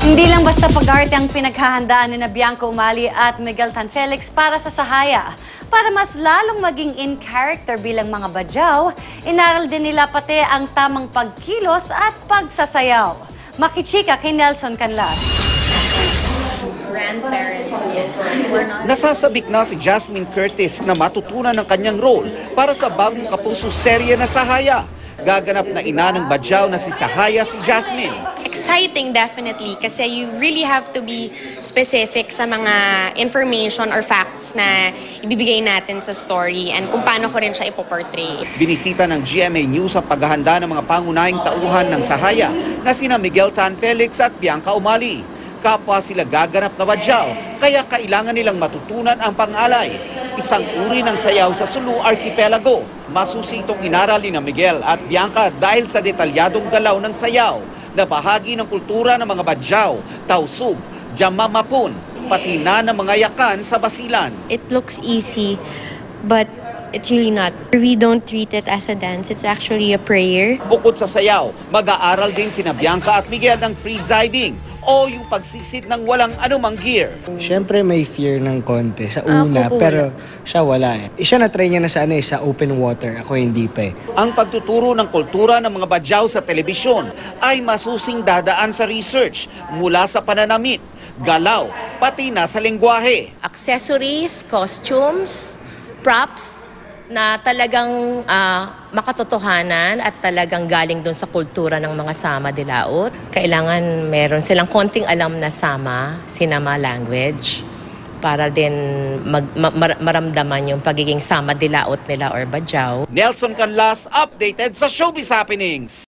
Hindi lang basta pag-arte ang pinaghahandaan ni Bianca Umali at Miguel Tan Felix para sa Sahaya. Para mas lalong maging in character bilang mga badyaw, inaral din nila pati ang tamang pagkilos at pagsasayaw. Makichika kay Nelson Canlas. Nasasabik na si Jasmine Curtis na matutunan ng kanyang role para sa bagong kapuso serye na Sahaya. Gaganap na ina ng badyaw na si Sahaya si Jasmine. Exciting definitely kasi you really have to be specific sa mga information or facts na ibibigay natin sa story and kung paano ko rin siya ipoportray. Binisita ng GMA News ang paghahanda ng mga pangunahing tauhan ng Sahaya na sina Miguel Tan Felix at Bianca Umali. Kapwa sila gaganap na badyaw, kaya kailangan nilang matutunan ang pangalay. Isang uri ng sayaw sa Sulu Archipelago. Masusitong inaral ni Miguel at Bianca dahil sa detalyadong galaw ng sayaw na bahagi ng kultura ng mga badyaw, tausug, jamamapun, pati na ng mga yakan sa basilan. It looks easy, but it's really not. We don't treat it as a dance. It's actually a prayer. Bukod sa sayaw, mag-aaral din sina Bianca at Miguel ng free diving o yung pagsisid ng walang anumang gear. Siyempre may fear ng konti sa una, pero siya wala eh. Siya na-try niya na sa sa open water. Ako hindi pa eh. Ang pagtuturo ng kultura ng mga badyaw sa telebisyon ay masusing dadaan sa research mula sa pananamit, galaw, pati na sa lengguwahe. Accessories, costumes, props na talagang makatotohanan at talagang galing doon sa kultura ng mga Sama de Laot. Kailangan meron silang konting alam na Sinama language para din maramdaman yung pagiging Sama de Laot nila or badyaw. Nelson Canlas, updated sa Showbiz Happenings.